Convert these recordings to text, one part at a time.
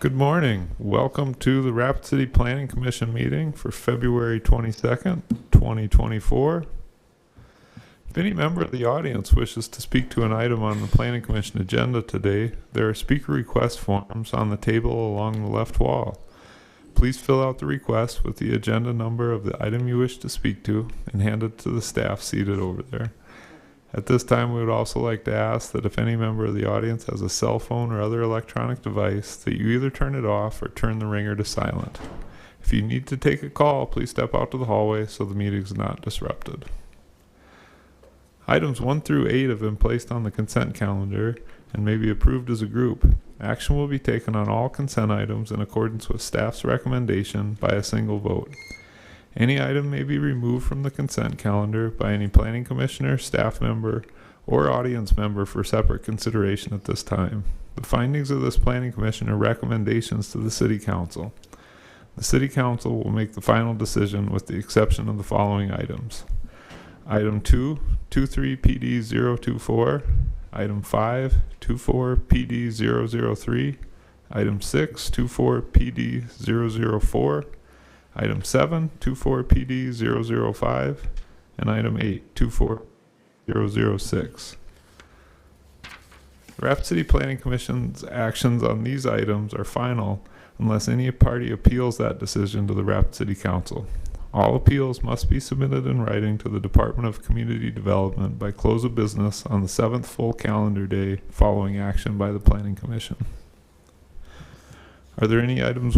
Good morning. Welcome to the Rapid City Planning Commission meeting for February 22nd, 2024. If any member of the audience wishes to speak to an item on the Planning Commission agenda today, there are speaker request forms on the table along the left wall. Please fill out the request with the agenda number of the item you wish to speak to and hand it to the staff seated over there. At this time, we would also like to ask that if any member of the audience has a cell phone or other electronic device, that you either turn it off or turn the ringer to silent. If you need to take a call, please step out to the hallway so the meeting is not disrupted. Items 1 through 8 have been placed on the consent calendar and may be approved as a group. Action will be taken on all consent items in accordance with staff's recommendation by a single vote. Any item may be removed from the consent calendar by any planning commissioner, staff member, or audience member for separate consideration at this time. The findings of this planning commission are recommendations to the city council. The city council will make the final decision with the exception of the following items. Item 2, 23 PD 024. Item 5, 24 PD 003. Item 6, 24 PD 004. Item 7, 24 PD 005, and item 8, 24 006. The Rapid City Planning Commission's actions on these items are final unless any party appeals that decision to the Rapid City Council. All appeals must be submitted in writing to the Department of Community Development by close of business on the 7th full calendar day following action by the Planning Commission. Are there any items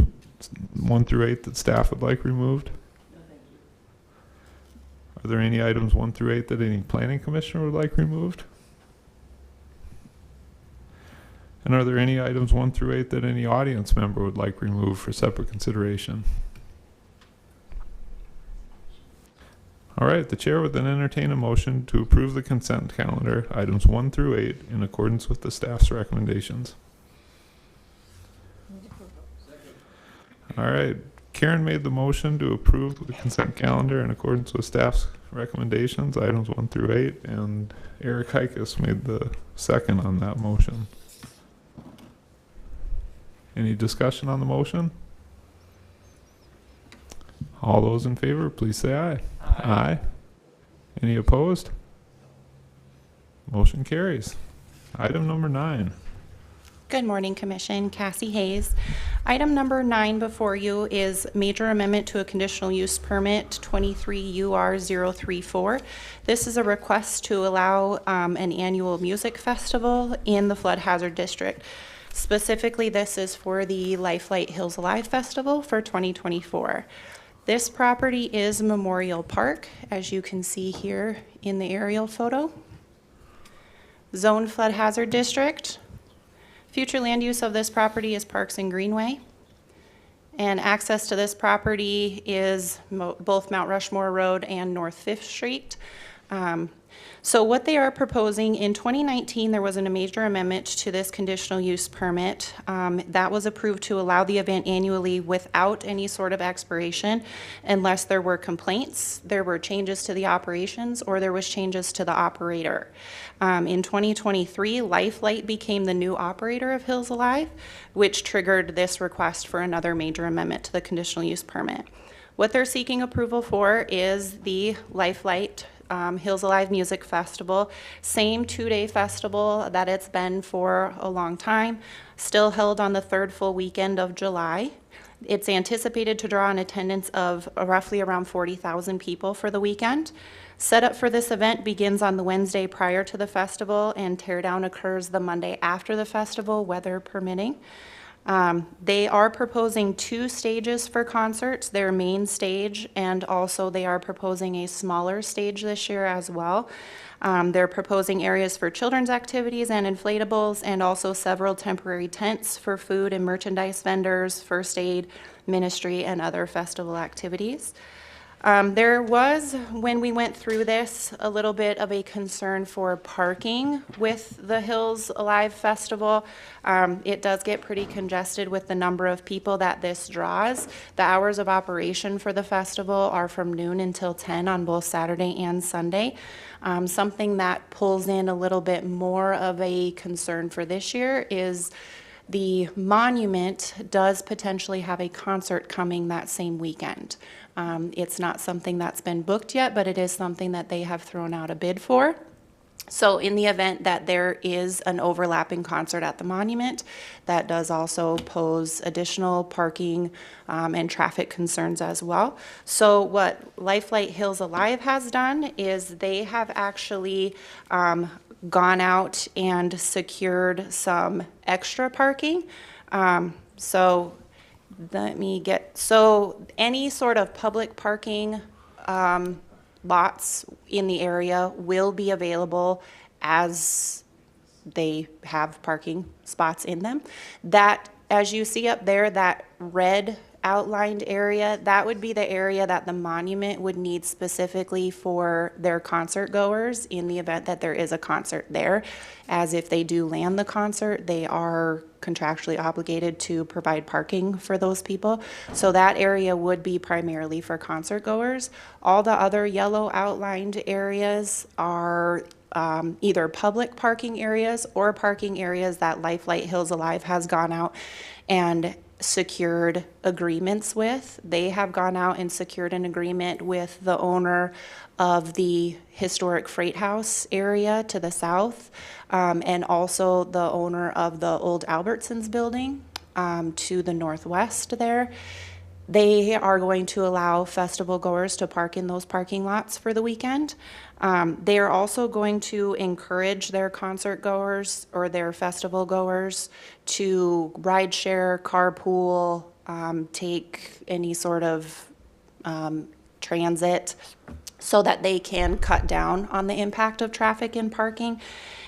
1 through 8 that staff would like removed? No, thank you. Are there any items 1 through 8 that any planning commissioner would like removed? And are there any items 1 through 8 that any audience member would like removed for separate consideration? All right, the chair would then entertain a motion to approve the consent calendar, items 1 through 8, in accordance with the staff's recommendations. All right, Karen made the motion to approve the consent calendar in accordance with staff's recommendations, items 1 through 8, and Eric Heikus made the second on that motion. Any discussion on the motion? All those in favor, please say aye. Aye. Any opposed? Motion carries. Item number 9. Good morning, Commission. Cassie Hayes. Item number 9 before you is major amendment to a conditional use permit 23 UR 034. This is a request to allow an annual music festival in the flood hazard district. Specifically, this is for the Lifelight Hills Alive Festival for 2024. This property is Memorial Park, as you can see here in the aerial photo. Zone flood hazard district. Future land use of this property is Parks and Greenway. And access to this property is both Mount Rushmore Road and North 5th Street. So what they are proposing, in 2019, there was a major amendment to this conditional use permit that was approved to allow the event annually without any sort of expiration unless there were complaints, there were changes to the operations, or there was changes to the operator. In 2023, Lifelight became the new operator of Hills Alive, which triggered this request for another major amendment to the conditional use permit. What they're seeking approval for is the Lifelight Hills Alive Music Festival, same 2-day festival that it's been for a long time, still held on the 3rd full weekend of July. It's anticipated to draw an attendance of roughly around 40,000 people for the weekend. Setup for this event begins on the Wednesday prior to the festival, and teardown occurs the Monday after the festival, weather permitting. They are proposing 2 stages for concerts, their main stage, and also they are proposing a smaller stage this year as well. They're proposing areas for children's activities and inflatables, and also several temporary tents for food and merchandise vendors, first aid, ministry, and other festival activities. There was, when we went through this, a little bit of a concern for parking with the Hills Alive Festival. It does get pretty congested with the number of people that this draws. The hours of operation for the festival are from noon until 10 on both Saturday and Sunday. Something that pulls in a little bit more of a concern for this year is The monument does potentially have a concert coming that same weekend. It's not something that's been booked yet, but it is something that they have thrown out a bid for. So in the event that there is an overlapping concert at the monument, that does also pose additional parking and traffic concerns as well. So what Lifelight Hills Alive has done is they have actually gone out and secured some extra parking. So any sort of public parking lots in the area will be available as they have parking spots in them. That, as you see up there, that red outlined area, that would be the area that the monument would need specifically for their concert goers in the event that there is a concert there. As if they do land the concert, they are contractually obligated to provide parking for those people. So that area would be primarily for concert goers. All the other yellow outlined areas are either public parking areas or parking areas that Lifelight Hills Alive has gone out and secured agreements with. They have gone out and secured an agreement with the owner of the historic freight house area to the south, and also the owner of the old Albertsons building to the northwest there. They are going to allow festival goers to park in those parking lots for the weekend. They are also going to encourage their concert goers or their festival goers to ride share, carpool, take any sort of transit so that they can cut down on the impact of traffic and parking.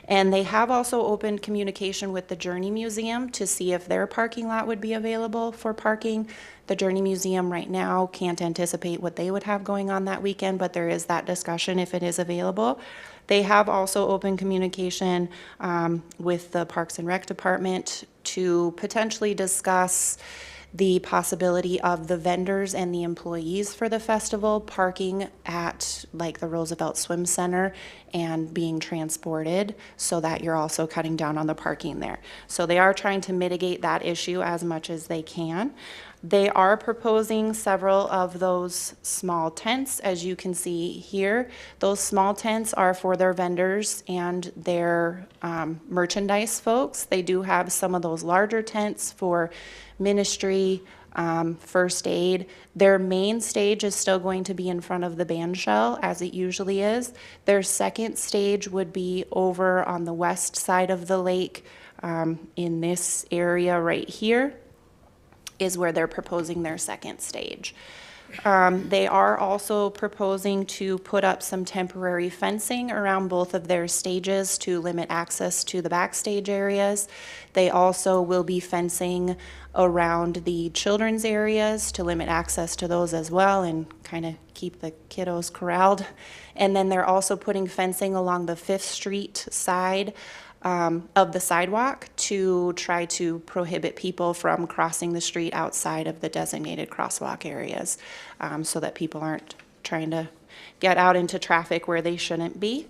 And they have also opened communication with the Journey Museum to see if their parking lot would be available for parking. The Journey Museum right now can't anticipate what they would have going on that weekend, but there is that discussion if it is available. They have also opened communication with the Parks and Rec Department to potentially discuss the possibility of the vendors and the employees for the festival parking at like the Roosevelt Swim Center and being transported so that you're also cutting down on the parking there. So they are trying to mitigate that issue as much as they can. They are proposing several of those small tents, as you can see here. Those small tents are for their vendors and their merchandise folks. They do have some of those larger tents for ministry, first aid. Their main stage is still going to be in front of the band shell, as it usually is. Their second stage would be over on the west side of the lake, in this area right here is where they're proposing their second stage. They are also proposing to put up some temporary fencing around both of their stages to limit access to the backstage areas. They also will be fencing around the children's areas to limit access to those as well and kind of keep the kiddos corralled. And then they're also putting fencing along the 5th Street side of the sidewalk to try to prohibit people from crossing the street outside of the designated crosswalk areas, so that people aren't trying to get out into traffic where they shouldn't be.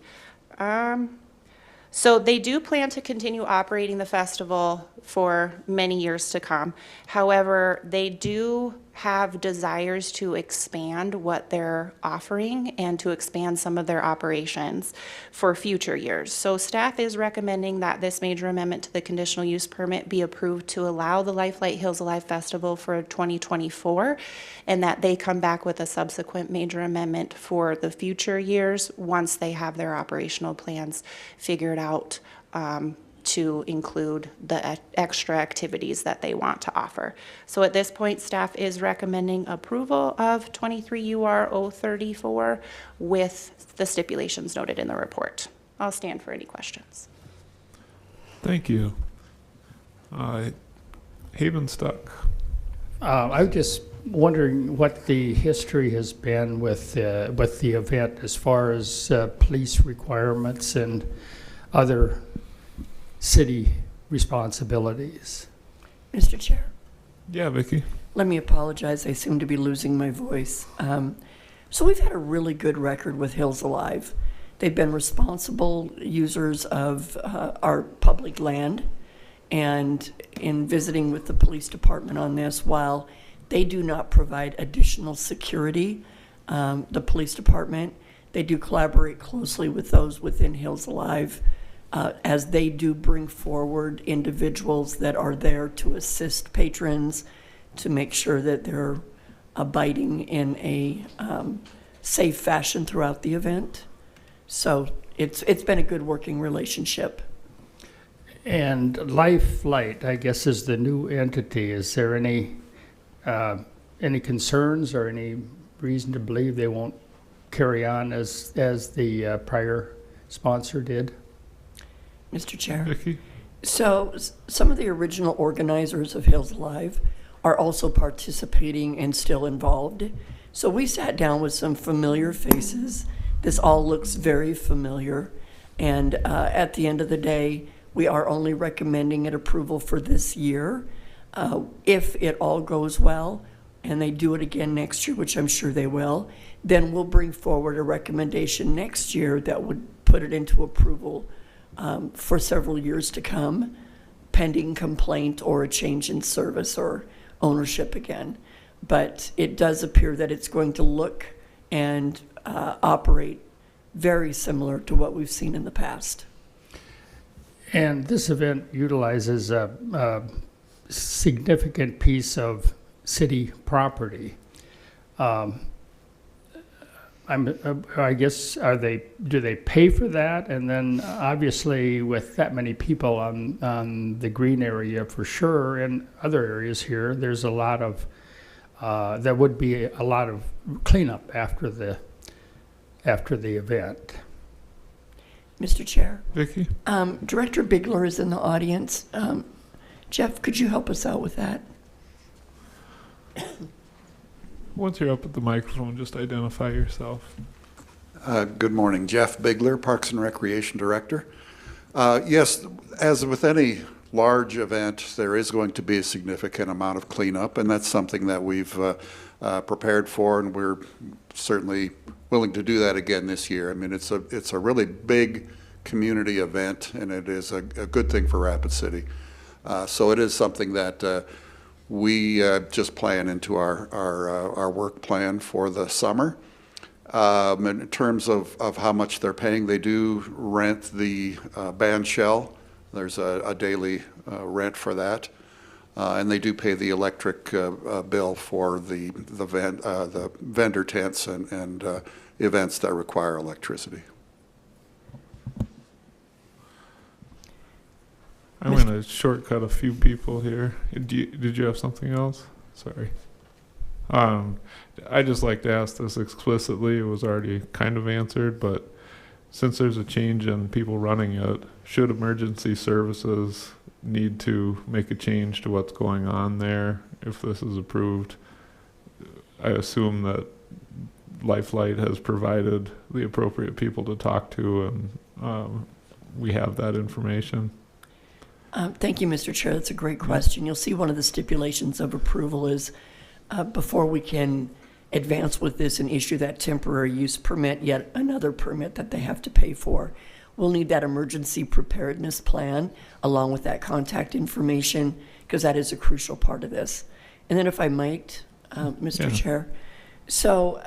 So they do plan to continue operating the festival for many years to come. However, they do have desires to expand what they're offering and to expand some of their operations for future years. So staff is recommending that this major amendment to the conditional use permit be approved to allow the Lifelight Hills Alive Festival for 2024, and that they come back with a subsequent major amendment for the future years once they have their operational plans figured out, to include the extra activities that they want to offer. So at this point, staff is recommending approval of 23 UR 034 with the stipulations noted in the report. I'll stand for any questions. Thank you. Haven Stuck. I'm just wondering what the history has been with the event as far as police requirements and other city responsibilities. Mr. Chair, Yeah, Vicky. let me apologize. I seem to be losing my voice. So we've had a really good record with Hills Alive. They've been responsible users of our public land, And in visiting with the police department on this, while they do not provide additional security, the police department, they do collaborate closely with those within Hills Alive as they do bring forward individuals that are there to assist patrons to make sure that they're abiding in a safe fashion throughout the event. So it's been a good working relationship. And Life Flight, I guess, is the new entity. Is there any concerns or any reason to believe they won't carry on as the prior sponsor did? Mr. Chair. Vicki? So some of the original organizers of Hills Alive are also participating and still involved. So we sat down with some familiar faces. This all looks very familiar. And at the end of the day, we are only recommending an approval for this year. If it all goes well and they do it again next year, which I'm sure they will, then we'll bring forward a recommendation next year that would put it into approval for several years to come, pending complaint or a change in service or ownership again. But it does appear that it's going to look and operate very similar to what we've seen in the past. And this event utilizes a significant piece of city property. I guess, do they pay for that? And then obviously with that many people on the green area for sure, and other areas here, there's a lot of, there would be a lot of cleanup after the event. Mr. Chair. Vicki? Director Bigler is in the audience. Jeff, could you help us out with that? Once you're up at the microphone, just identify yourself. Good morning. Jeff Bigler, Parks and Recreation Director. Yes, as with any large event, there is going to be a significant amount of cleanup, and that's something that we've prepared for, and we're certainly willing to do that again this year. I mean, it's a really big community event, and it is a good thing for Rapid City. So it is something that we just plan into our work plan for the summer. In terms of how much they're paying, they do rent the band shell. There's a daily rent for that. And they do pay the electric bill for the vendor tents and events that require electricity. I'm going to shortcut a few people here. Did you have something else? Sorry. I just like to ask this explicitly. It was already kind of answered, but since there's a change in people running it, should emergency services need to make a change to what's going on there if this is approved? I assume that Lifelight has provided the appropriate people to talk to, and we have that information. Thank you, Mr. Chair. That's a great question. You'll see one of the stipulations of approval is before we can advance with this and issue that temporary use permit, yet another permit that they have to pay for. We'll need that emergency preparedness plan along with that contact information, because that is a crucial part of this. And then if I might, Mr. Chair. So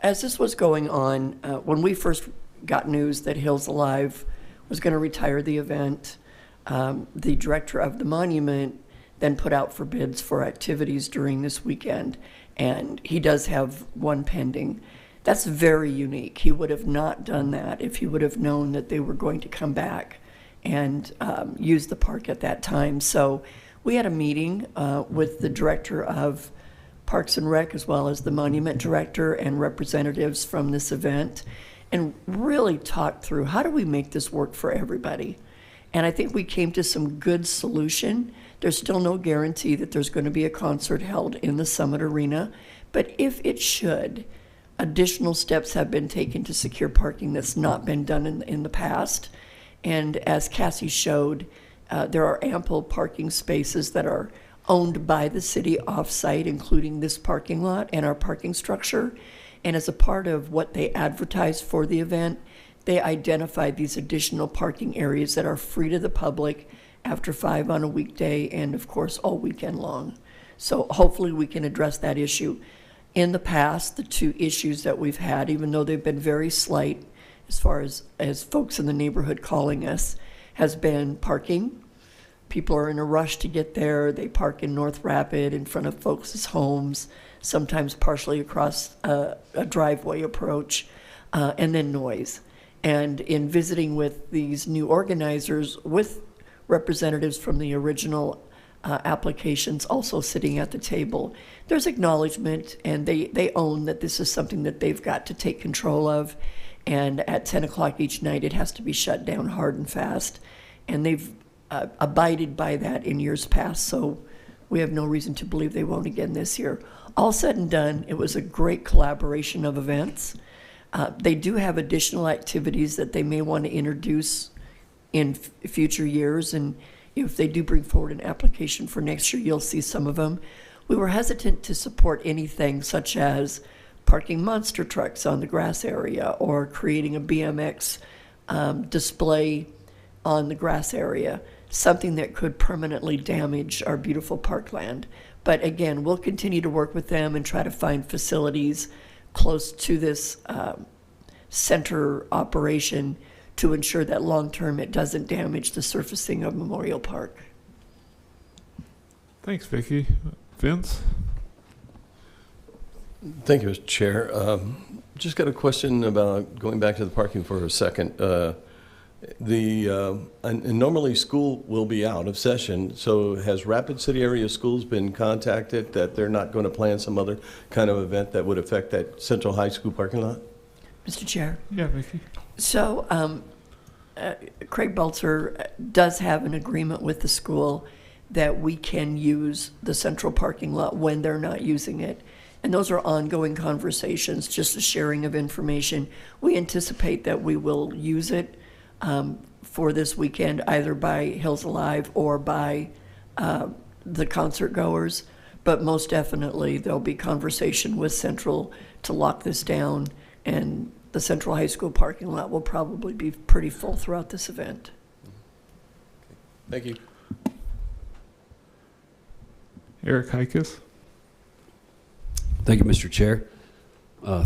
as this was going on, when we first got news that Hills Alive was going to retire the event, the director of the monument then put out for bids for activities during this weekend, and he does have one pending. That's very unique. He would have not done that if he would have known that they were going to come back and use the park at that time. So we had a meeting with the director of Parks and Rec as well as the monument director and representatives from this event, and really talked through how do we make this work for everybody. And I think we came to some good solution. There's still no guarantee that there's going to be a concert held in the Summit Arena, but if it should, additional steps have been taken to secure parking that's not been done in the past. And as Cassie showed, there are ample parking spaces that are owned by the city off-site, including this parking lot and our parking structure. And as a part of what they advertised for the event, they identified these additional parking areas that are free to the public after 5 on a weekday, and of course, all weekend long. So hopefully we can address that issue. In the past, the two issues that we've had, even though they've been very slight as far as folks in the neighborhood calling us, has been parking. People are in a rush to get there. They park in North Rapid in front of folks' homes, sometimes partially across a driveway approach, and then noise. And in visiting with these new organizers, with representatives from the original applications also sitting at the table, there's acknowledgement, and they own that this is something that they've got to take control of. And at 10 o'clock each night, it has to be shut down hard and fast. And they've abided by that in years past, so we have no reason to believe they won't again this year. All said and done, it was a great collaboration of events. They do have additional activities that they may want to introduce in future years, and if they do bring forward an application for next year, you'll see some of them. We were hesitant to support anything such as parking monster trucks on the grass area or creating a BMX display on the grass area, something that could permanently damage our beautiful parkland. But again, we'll continue to work with them and try to find facilities close to this center operation to ensure that long-term it doesn't damage the surfacing of Memorial Park. Thanks, Vicki. Vince? Thank you, Mr. Chair. Just got a question about going back to the parking for a second. And normally school will be out of session, so has Rapid City Area Schools been contacted that they're not going to plan some other kind of event that would affect that Central High School parking lot? Mr. Chair. Yeah, Vicki. So Craig Belzer does have an agreement with the school that we can use the central parking lot when they're not using it. And those are ongoing conversations, just a sharing of information. We anticipate that we will use it for this weekend, either by Hills Alive or by the concert goers. But most definitely, there'll be conversation with Central to lock this down, and the Central High School parking lot will probably be pretty full throughout this event. Thank you. Eric Heikes? Thank you, Mr. Chair.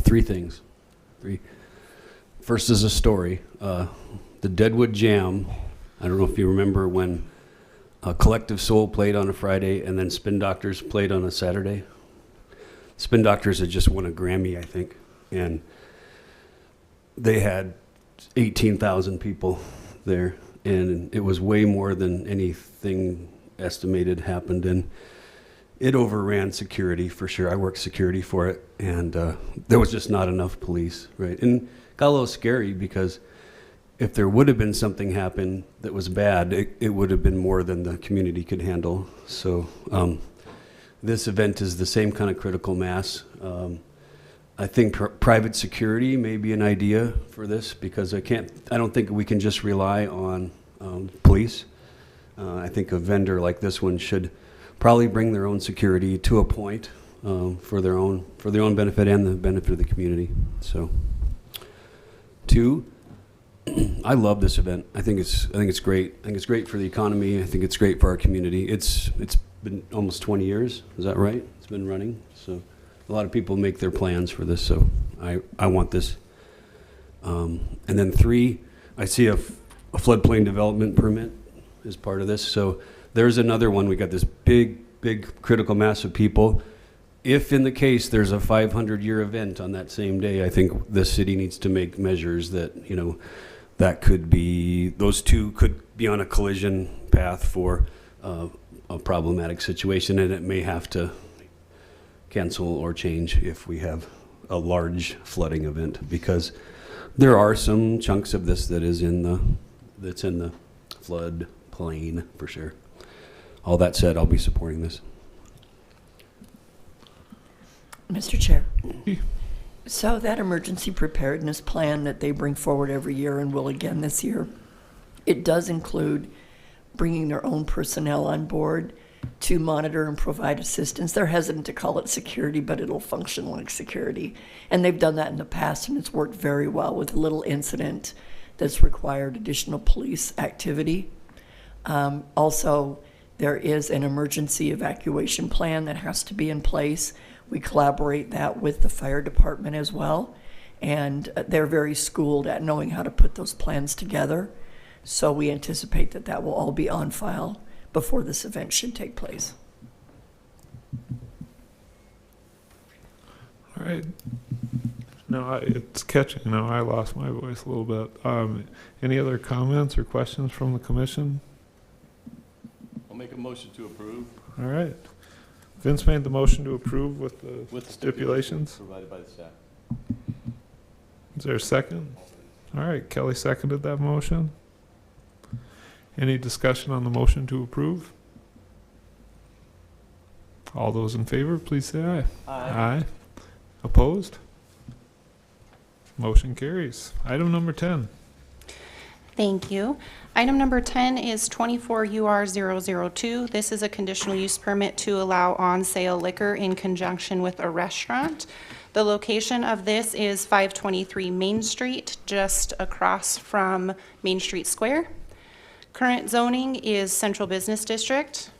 Three things. First is a story. The Deadwood Jam, I don't know if you remember when Collective Soul played on a Friday and then Spin Doctors played on a Saturday. Spin Doctors had just won a Grammy, I think, and they had 18,000 people there, and it was way more than anything estimated happened, and it overran security for sure. I worked security for it, and there was just not enough police, right? And it got a little scary because if there would have been something happen that was bad, it would have been more than the community could handle. So this event is the same kind of critical mass. I think private security may be an idea for this because I don't think we can just rely on police. I think a vendor like this one should probably bring their own security to a point for their own benefit and the benefit of the community. So, two, I love this event. I think it's great. I think it's great for the economy. I think it's great for our community. It's been almost 20 years. Is that right? It's been running. So a lot of people make their plans for this. So I want this. And then three, I see a floodplain development permit as part of this. So there's another one. We got this big critical mass of people. If in the case there's a 500-year event on that same day, I think the city needs to make measures that, that could be, those two could be on a collision path for a problematic situation, and it may have to cancel or change if we have a large flooding event, because there are some chunks of this that's in the flood plain for sure. All that said, I'll be supporting this. Mr. Chair. So that emergency preparedness plan that they bring forward every year and will again this year, it does include bringing their own personnel on board to monitor and provide assistance. They're hesitant to call it security, but it'll function like security. And they've done that in the past, and it's worked very well with a little incident that's required additional police activity. Also, there is an emergency evacuation plan that has to be in place. We collaborate that with the fire department as well, and they're very schooled at knowing how to put those plans together. So we anticipate that that will all be on file before this event should take place. All right. No, it's catching. No, I lost my voice a little bit. Any other comments or questions from the commission? I'll make a motion to approve. All right. Vince made the motion to approve with the With stipulations. provided by the staff. Is there a second? All right, Kelly seconded that motion. Any discussion on the motion to approve? All those in favor, please say aye. Aye. Opposed? Motion carries. Item number 10. Thank you. Item number 10 is 24 UR 002. This is a conditional use permit to allow on-sale liquor in conjunction with a restaurant. The location of this is 523 Main Street, just across from Main Street Square. Current zoning is Central Business District.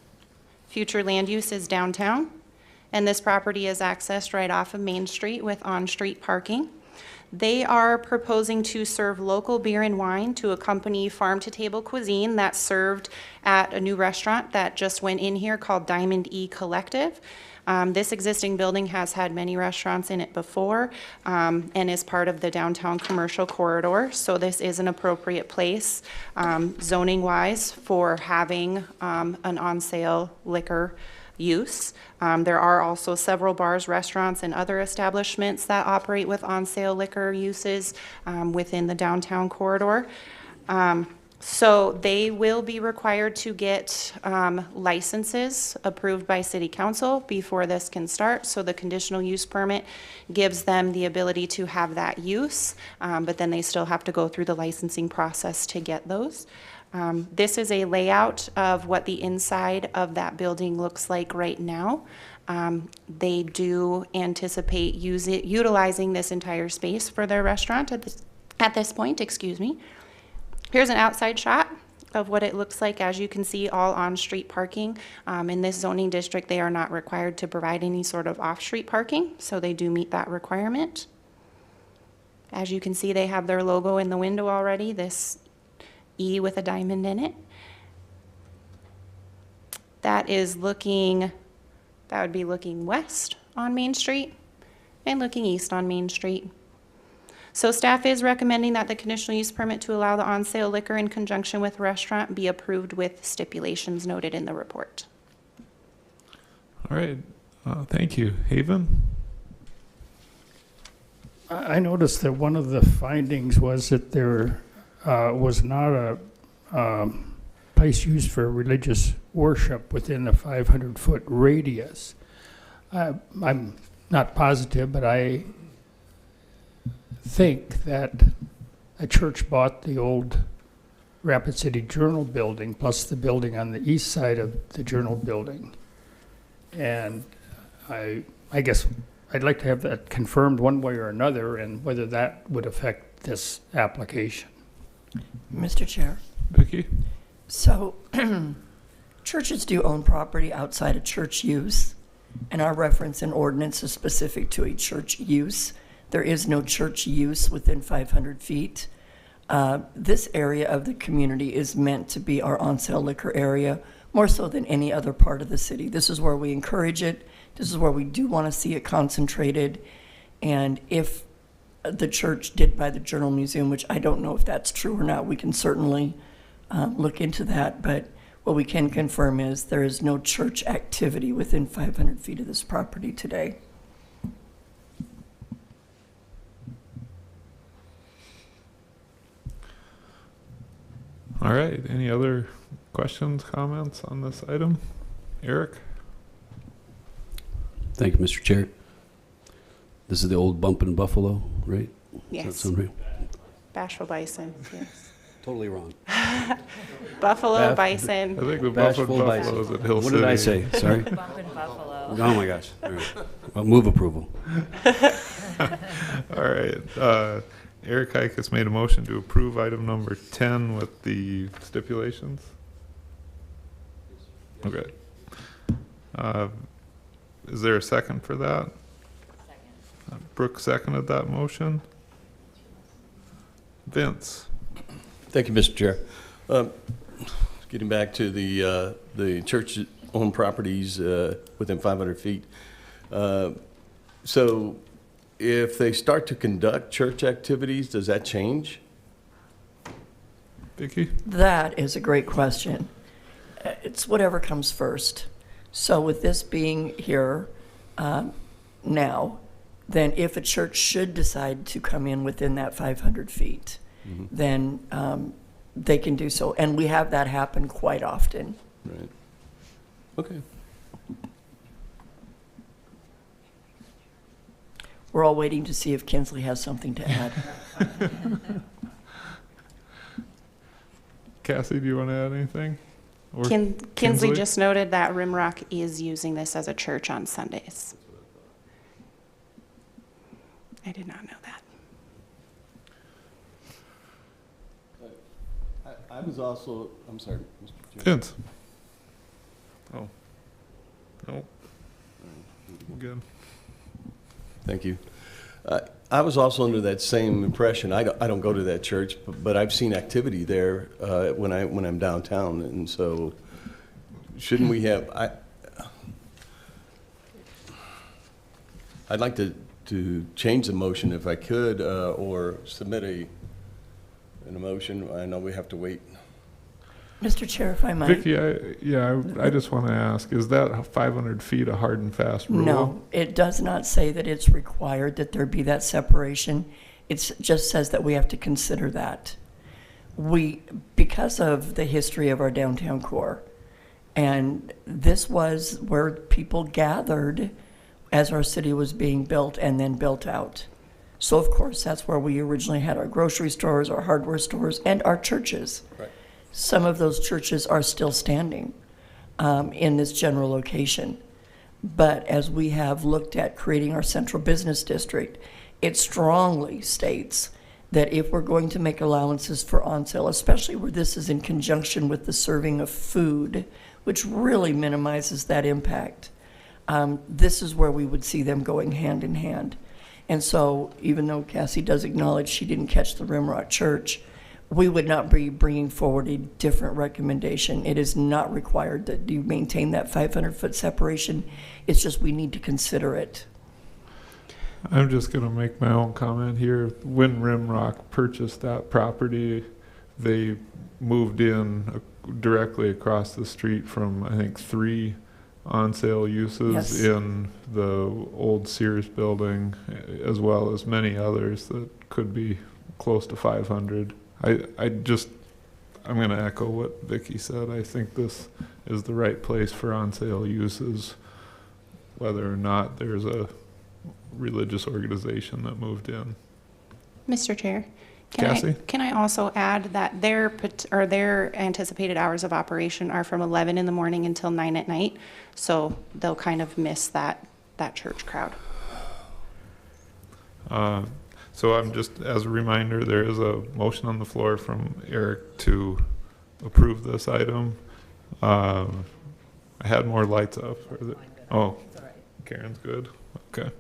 Future land use is downtown. And this property is accessed right off of Main Street with on-street parking. They are proposing to serve local beer and wine to accompany farm-to-table cuisine that's served at a new restaurant that just went in here called Diamond E Collective. This existing building has had many restaurants in it before and is part of the downtown commercial corridor. So this is an appropriate place zoning-wise for having an on-sale liquor use. There are also several bars, restaurants, and other establishments that operate with on-sale liquor uses within the downtown corridor. So they will be required to get licenses approved by City Council before this can start. So the conditional use permit gives them the ability to have that use, but then they still have to go through the licensing process to get those. This is a layout of what the inside of that building looks like right now. They do anticipate utilizing this entire space for their restaurant at this point, excuse me. Here's an outside shot of what it looks like. As you can see, all on-street parking. In this zoning district, they are not required to provide any sort of off-street parking, so they do meet that requirement. As you can see, they have their logo in the window already, this E with a diamond in it. That would be looking west on Main Street and looking east on Main Street. So staff is recommending that the conditional use permit to allow the on-sale liquor in conjunction with restaurant be approved with stipulations noted in the report. All right. Thank you. Haven? I noticed that one of the findings was that there was not a place used for religious worship within a 500-foot radius. I'm not positive, but I think that a church bought the old Rapid City Journal building plus the building on the east side of the Journal building. And I guess I'd like to have that confirmed one way or another and whether that would affect this application. Mr. Chair. Vicki? So churches do own property outside of church use, and our reference and ordinance is specific to a church use. There is no church use within 500 feet. This area of the community is meant to be our on-sale liquor area, more so than any other part of the city. This is where we encourage it. This is where we do want to see it concentrated. And if the church did buy the Journal Museum, which I don't know if that's true or not, we can certainly look into that. But what we can confirm is there is no church activity within 500 feet of this property today. All right. Any other questions, comments on this item? Eric? Thank you, Mr. Chair. This is the old Bumpin' Buffalo, right? Does that Yes, sound right? Bashful Bison, yes. Totally wrong. Buffalo I Bison. think the Bashful Buffalo is at Hill What City. did I say? Sorry? Bumpin' Buffalo. Oh, my gosh. All right. Well, move approval. All right. Eric Heikus made a motion to approve item number 10 with the stipulations. Okay. Is there a second for that? Brooke seconded that motion. Vince? Thank you, Mr. Chair. Getting back to the church-owned properties within 500 feet. So if they start to conduct church activities, does that change? Vicky? That is a great question. It's whatever comes first. So with this being here now, then if a church should decide to come in within that 500 feet, then they can do so. And we have that happen quite often. Right. Okay. We're all waiting to see if Kinsley has something to add. Cassie, do you want to add anything? Or Kinsley just noted that Rimrock is using this as a church on Sundays. I did not know that. I was also, I'm sorry, Mr. Chair. Vince? Oh. Nope. Good. Thank you. I was also under that same impression. I don't go to that church, but I've seen activity there when I'm downtown, and so shouldn't we have? I'd like to change the motion if I could, or submit an motion. I know we have to wait. Mr. Chair, if I might. Vicky, I just want to ask, is that 500 feet a hard and fast rule? No, it does not say that it's required that there be that separation. It just says that we have to consider that. Because of the history of our downtown core, and this was where people gathered as our city was being built and then built out. So of course, that's where we originally had our grocery stores, our hardware stores, and our churches. Right. Some of those churches are still standing in this general location. But as we have looked at creating our central business district, it strongly states that if we're going to make allowances for on sale, especially where this is in conjunction with the serving of food, which really minimizes that impact, this is where we would see them going hand in hand. And so even though Cassie does acknowledge she didn't catch the Rimrock Church, we would not be bringing forward a different recommendation. It is not required that you maintain that 500-foot separation. It's just we need to consider it. I'm just going to make my own comment here. When Rimrock purchased that property, they moved in directly across the street from, I think, 3 on-sale uses Yes. in the old Sears building, as well as many others that could be close to 500. I'm going to echo what Vicky said. I think this is the right place for on-sale uses, whether or not there's a religious organization that moved in. Mr. Chair, Cassie? can I also add that their anticipated hours of operation are from 11 in the morning until 9 at night, so they'll kind of miss that church crowd. So I'm just, as a reminder, there is a motion on the floor from Eric to approve this item. I had more lights up. Oh, Karen's good. Okay.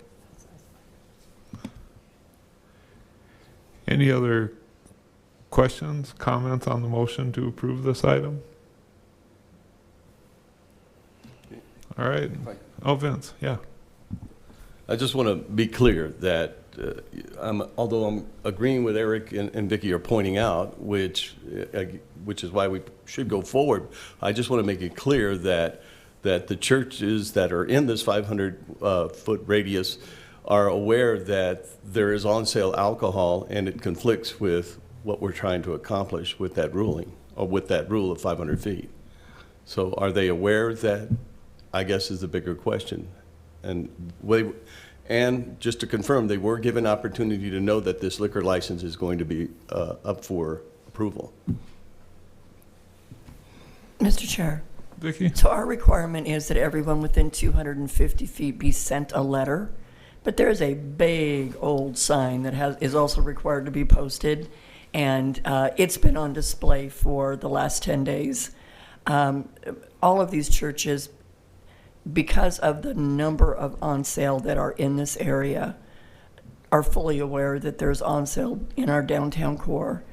Any other questions, comments on the motion to approve this item? All right. Oh, Vince, yeah. I just want to be clear that although I'm agreeing with Eric and Vicky are pointing out, which is why we should go forward, I just want to make it clear that the churches that are in this 500-foot radius are aware that there is on-sale alcohol, and it conflicts with what we're trying to accomplish with that ruling, or with that rule of 500 feet. So are they aware of that, I guess, is the bigger question. And just to confirm, they were given opportunity to know that this liquor license is going to be up for approval. Mr. Chair, Vicky? so our requirement is that everyone within 250 feet be sent a letter, but there's a big old sign that is also required to be posted, and it's been on display for the last 10 days. All of these churches, because of the number of on sale that are in this area, are fully aware that there's on sale in our downtown core.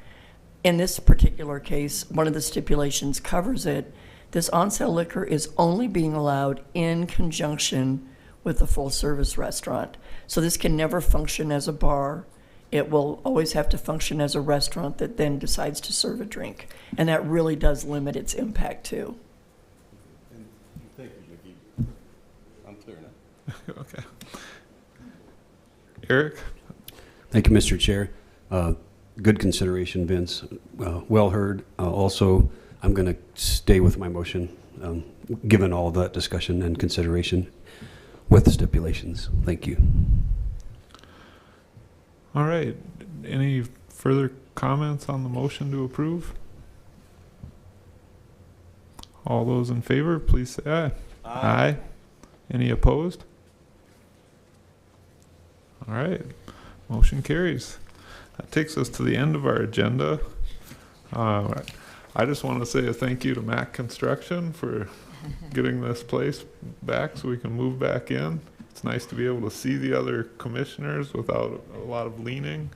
In this particular case, one of the stipulations covers it. This on sale liquor is only being allowed in conjunction with a full service restaurant. So this can never function as a bar. It will always have to function as a restaurant that then decides to serve a drink. And that really does limit its impact too. Thank you, Vicki. I'm clear now. Okay. Eric? Thank you, Mr. Chair. Good consideration, Vince. Well heard. Also, I'm going to stay with my motion, given all that discussion and consideration with the stipulations. Thank you. All right. Any further comments on the motion to approve? All those in favor, please say aye. Aye. Any opposed? All right. Motion carries. That takes us to the end of our agenda. I just want to say a thank you to Mac Construction for getting this place back so we can move back in. It's nice to be able to see the other commissioners without a lot of leaning.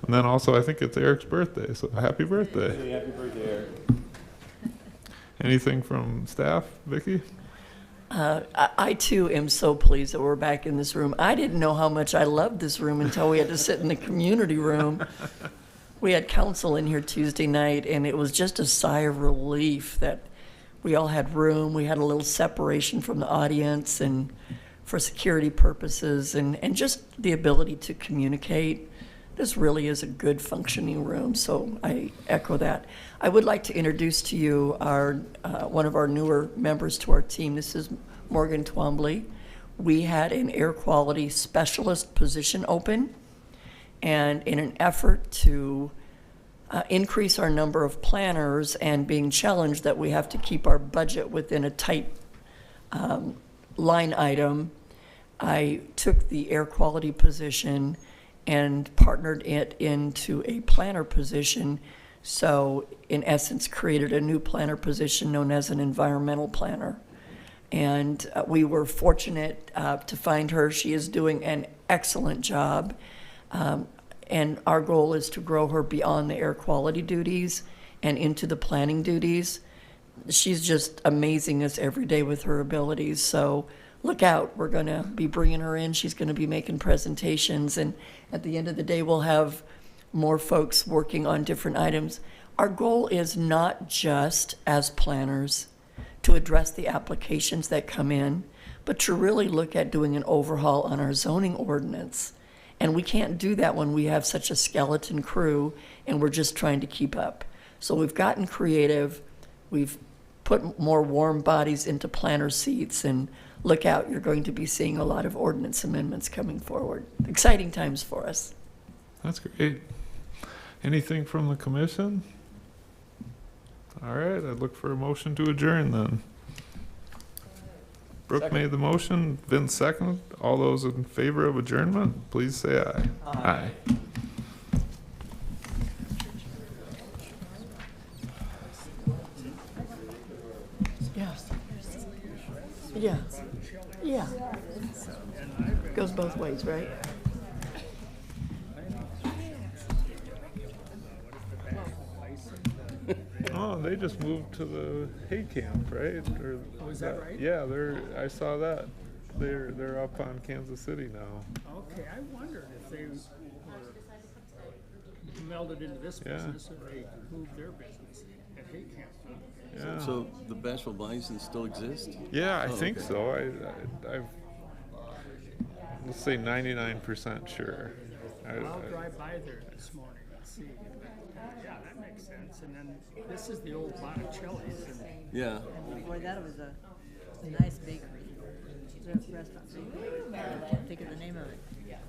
And then also, I think it's Eric's birthday, so happy birthday. Hey, happy birthday, Eric. Anything from staff, Vicki? I too am so pleased that we're back in this room. I didn't know how much I loved this room until we had to sit in the community room. We had council in here Tuesday night, and it was just a sigh of relief that we all had room. We had a little separation from the audience and for security purposes, and just the ability to communicate. This really is a good functioning room, so I echo that. I would like to introduce to you our one of our newer members to our team. This is Morgan Twombly. We had an air quality specialist position open, and in an effort to increase our number of planners and being challenged that we have to keep our budget within a tight line item, I took the air quality position and partnered it into a planner position. So in essence, created a new planner position known as an environmental planner. And we were fortunate to find her. She is doing an excellent job. And our goal is to grow her beyond the air quality duties and into the planning duties. She's just amazing us every day with her abilities. So look out, we're going to be bringing her in. She's going to be making presentations. And at the end of the day, we'll have more folks working on different items. Our goal is not just as planners to address the applications that come in, but to really look at doing an overhaul on our zoning ordinance. And we can't do that when we have such a skeleton crew and we're just trying to keep up. So we've gotten creative. We've put more warm bodies into planner seats, and look out, you're going to be seeing a lot of ordinance amendments coming forward. Exciting times for us. That's great. Anything from the commission? All right, I'd look for a motion to adjourn then. Brooke made the motion, Vince second. All those in favor of adjournment, please say aye. Aye. Yeah. Yeah. Yeah. Goes both ways, right? Oh, they just moved to the hay camp, right? Or is that right? Yeah, I saw that. They're up on Kansas City now. Okay, I wondered if they were melded into this Yeah. business or they moved their business at Hay Camp. Yeah. So the Bashville Bison still exist? Yeah, I Oh, think okay. so. I've let's say 99% sure. I'll drive by there this morning and see. Yeah, that makes sense. And then this is the old Botticelli's. And Yeah. Boy, that was a nice bakery. Restaurant. I can't think of the name of it. Yeah.